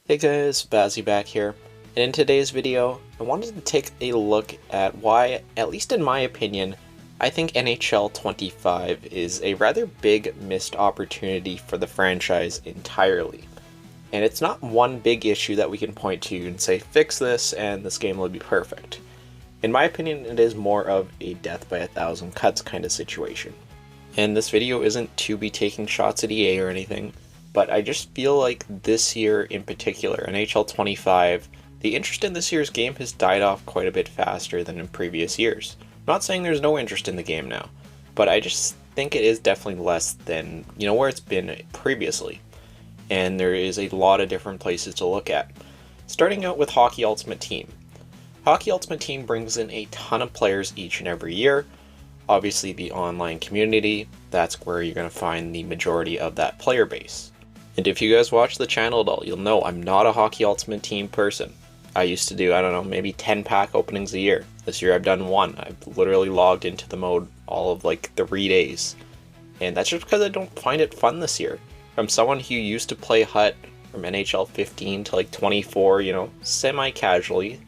Hey guys, Bazzy back here, and in today's video, I wanted to take a look at why, at least in my opinion, I think NHL 25 is a rather big missed opportunity for the franchise entirely. And it's not one big issue that we can point to and say, fix this and this game will be perfect. In my opinion, it is more of a death by a thousand cuts kind of situation. And this video isn't to be taking shots at EA or anything, but I just feel like this year in particular, NHL 25, the interest in this year's game has died off quite a bit faster than in previous years. I'm not saying there's no interest in the game now, but I just think it is definitely less than, where it's been previously. And there is a lot of different places to look at. Starting out with Hockey Ultimate Team. Hockey Ultimate Team brings in a ton of players each and every year. Obviously the online community, that's where you're going to find the majority of that player base. And if you guys watch the channel at all, you'll know I'm not a Hockey Ultimate Team person. I used to do, I don't know, maybe 10 pack openings a year. This year I've done one. I've literally logged into the mode all of like 3 days. And that's just because I don't find it fun this year. From someone who used to play HUT from NHL 15 to like 24, semi-casually,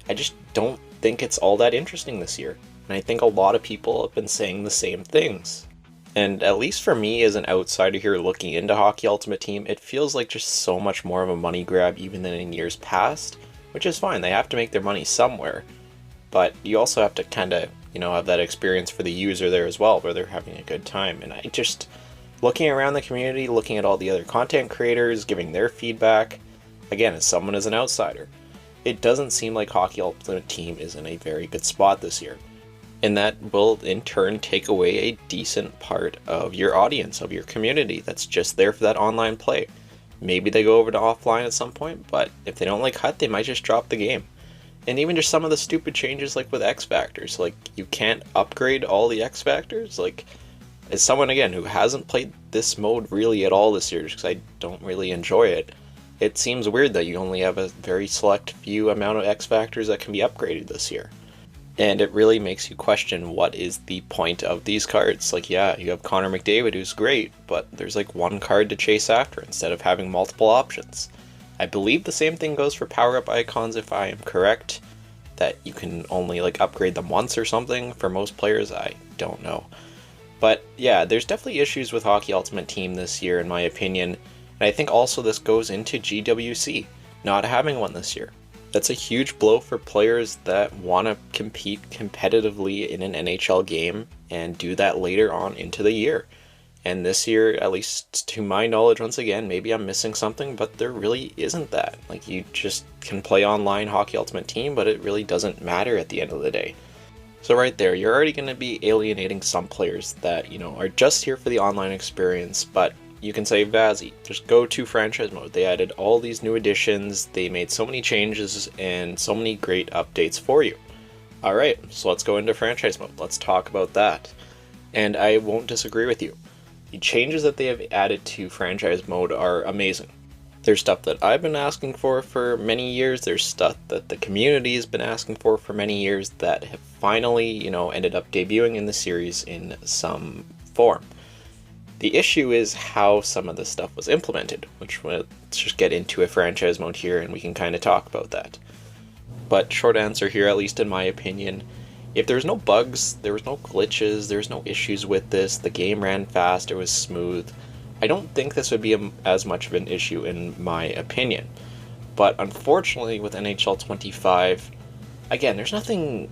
I just don't think it's all that interesting this year. And I think a lot of people have been saying the same things. And at least for me as an outsider here looking into Hockey Ultimate Team, it feels like just so much more of a money grab even than in years past, which is fine. They have to make their money somewhere. But you also have to kind of, have that experience for the user there as well, where they're having a good time. And I just, looking around the community, looking at all the other content creators, giving their feedback, again, as someone as an outsider, it doesn't seem like Hockey Ultimate Team is in a very good spot this year. And that will in turn take away a decent part of your audience, of your community that's just there for that online play. Maybe they go over to offline at some point, but if they don't like HUT, they might just drop the game. And even just some of the stupid changes like with X Factors, like you can't upgrade all the X Factors. Like, as someone again who hasn't played this mode really at all this year, just because I don't really enjoy it, it seems weird that you only have a very select few amount of X Factors that can be upgraded this year. And it really makes you question what is the point of these cards. Like, yeah, you have Connor McDavid, who's great, but there's like one card to chase after instead of having multiple options. I believe the same thing goes for power-up icons, if I am correct, that you can only like upgrade them once or something for most players. I don't know. But yeah, there's definitely issues with Hockey Ultimate Team this year, in my opinion. And I think also this goes into GWC, not having one this year. That's a huge blow for players that want to compete competitively in an NHL game and do that later on into the year. And this year, at least to my knowledge, once again, maybe I'm missing something, but there really isn't that. Like, you just can play online Hockey Ultimate Team, but it really doesn't matter at the end of the day. So right there, you're already going to be alienating some players that, are just here for the online experience, but you can say, Vazzy, just go to franchise mode. They added all these new additions, they made so many changes, and so many great updates for you. Alright, so let's go into franchise mode. Let's talk about that. And I won't disagree with you. The changes that they have added to franchise mode are amazing. There's stuff that I've been asking for many years, there's stuff that the community has been asking for many years that have finally, ended up debuting in the series in some form. The issue is how some of this stuff was implemented, which let's just get into a franchise mode here and we can kind of talk about that. But short answer here, at least in my opinion, if there's no bugs, there was no glitches, there's no issues with this, the game ran fast, it was smooth, I don't think this would be as much of an issue in my opinion. But unfortunately with NHL 25, again, there's nothing,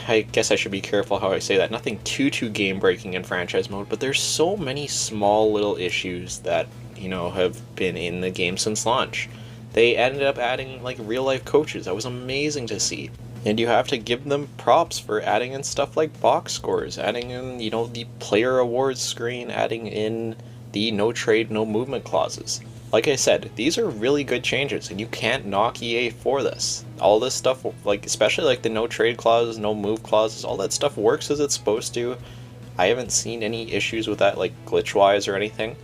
I guess I should be careful how I say that, nothing too game breaking in franchise mode, but there's so many small little issues that, have been in the game since launch. They ended up adding like real life coaches. That was amazing to see. And you have to give them props for adding in stuff like box scores, adding in, the player awards screen, adding in the no trade, no movement clauses. Like I said, these are really good changes, and you can't knock EA for this. All this stuff, like especially like the no trade clauses, no move clauses, all that stuff works as it's supposed to. I haven't seen any issues with that, like glitch-wise or anything.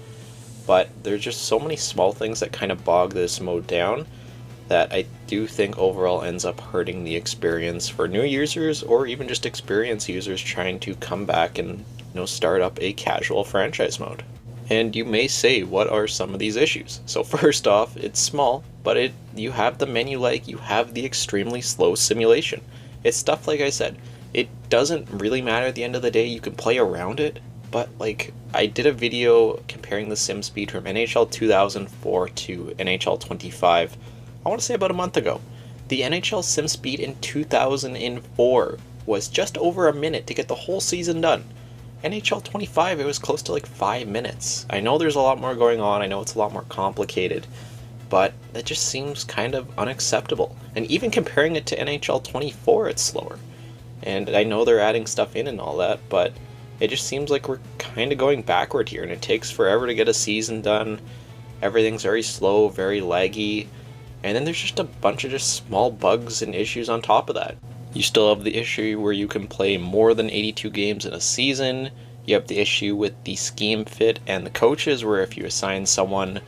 But there's just so many small things that kind of bog this mode down that I do think overall ends up hurting the experience for new users or even just experienced users trying to come back and start up a casual franchise mode. And you may say, what are some of these issues? So first off, it's small, but you have the menu lag, you have the extremely slow simulation. It's stuff like I said, it doesn't really matter at the end of the day, you can play around it, but like, I did a video comparing the sim speed from NHL 2004 to NHL 25, I want to say about a month ago. The NHL sim speed in 2004 was just over a minute to get the whole season done. NHL 25, it was close to like 5 minutes. I know there's a lot more going on, I know it's a lot more complicated, but that just seems kind of unacceptable. And even comparing it to NHL 24, it's slower. And I know they're adding stuff in and all that, but it just seems like we're kind of going backward here, and it takes forever to get a season done. Everything's very slow, very laggy, and then there's just a bunch of just small bugs and issues on top of that. You still have the issue where you can play more than 82 games in a season. You have the issue with the scheme fit and the coaches, where if you assign someone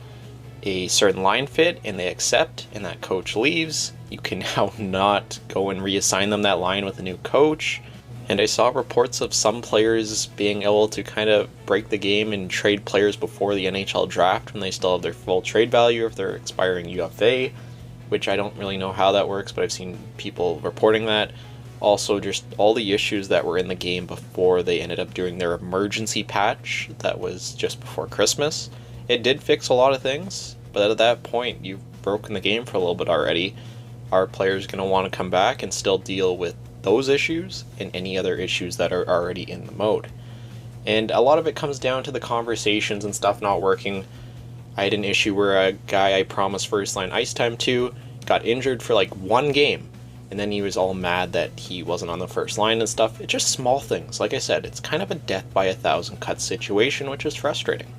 a certain line fit and they accept and that coach leaves, you can now not go and reassign them that line with a new coach. And I saw reports of some players being able to kind of break the game and trade players before the NHL draft when they still have their full trade value if they're expiring UFA, which I don't really know how that works, but I've seen people reporting that. Also, just all the issues that were in the game before they ended up doing their emergency patch that was just before Christmas. It did fix a lot of things, but at that point, you've broken the game for a little bit already. Are players going to want to come back and still deal with those issues and any other issues that are already in the mode? And a lot of it comes down to the conversations and stuff not working. I had an issue where a guy I promised first line ice time to got injured for like one game, and then he was all mad that he wasn't on the first line and stuff. It's just small things. Like I said, it's kind of a death by 1,000 cuts situation, which is frustrating.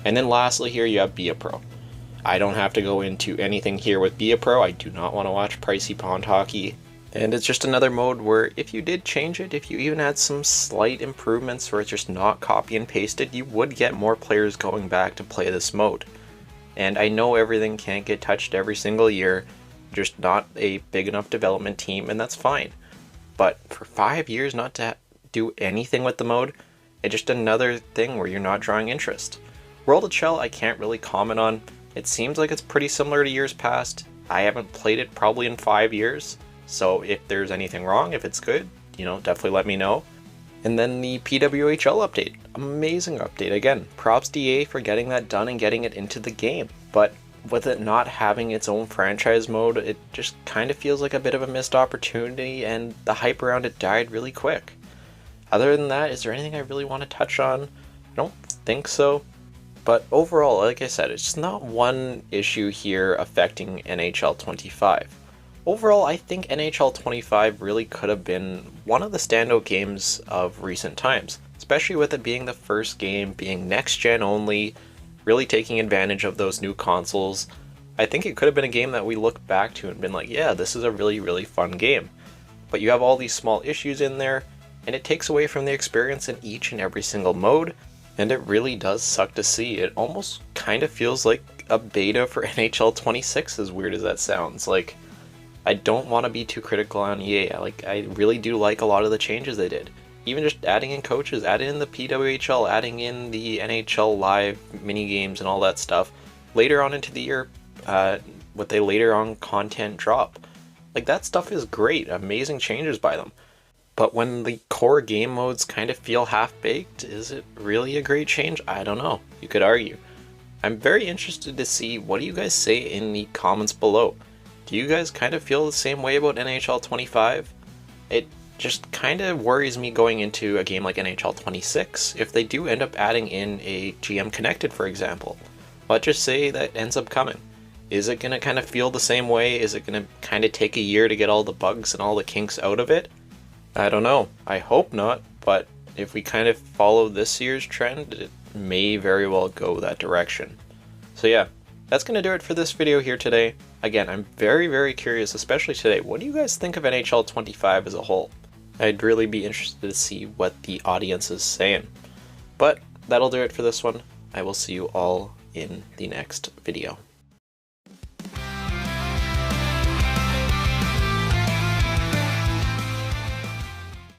And then lastly here you have Be A Pro. I don't have to go into anything here with Be A Pro. I do not want to watch pricey pond hockey. And it's just another mode where if you did change it, if you even had some slight improvements where it's just not copy and pasted, you would get more players going back to play this mode. And I know everything can't get touched every single year, just not a big enough development team, and that's fine. But for 5 years not to do anything with the mode, it's just another thing where you're not drawing interest. World of Shell I can't really comment on. It seems like it's pretty similar to years past. I haven't played it probably in 5 years. So if there's anything wrong, if it's good, definitely let me know. And then the PWHL update. Amazing update. Again, props to EA for getting that done and getting it into the game. But with it not having its own franchise mode, it just kind of feels like a bit of a missed opportunity, and the hype around it died really quick. Other than that, is there anything I really want to touch on? I don't think so. But overall, like I said, it's just not one issue here affecting NHL 25. Overall, I think NHL 25 really could have been one of the standout games of recent times, especially with it being the first game, being next-gen only, really taking advantage of those new consoles. I think it could have been a game that we look back to and been like, yeah, this is a really, really fun game. But you have all these small issues in there, and it takes away from the experience in each and every single mode, and it really does suck to see. It almost kind of feels like a beta for NHL 26, as weird as that sounds. Like, I don't want to be too critical on EA. I really do like a lot of the changes they did. Even just adding in coaches, adding in the PWHL, adding in the NHL live mini games and all that stuff. Later on into the year, what they later on content drop. Like, that stuff is great. Amazing changes by them. But when the core game modes kind of feel half-baked, is it really a great change? I don't know. You could argue. I'm very interested to see what do you guys say in the comments below. Do you guys kind of feel the same way about NHL 25? It just kind of worries me going into a game like NHL 26 if they do end up adding in a GM connected, for example. Let's just say that ends up coming. Is it going to kind of feel the same way? Is it going to kind of take a year to get all the bugs and all the kinks out of it? I don't know. I hope not, but if we kind of follow this year's trend, it may very well go that direction. So yeah, that's going to do it for this video here today. Again, I'm very, very curious, especially today, what do you guys think of NHL 25 as a whole? I'd really be interested to see what the audience is saying. But that'll do it for this one. I will see you all in the next video.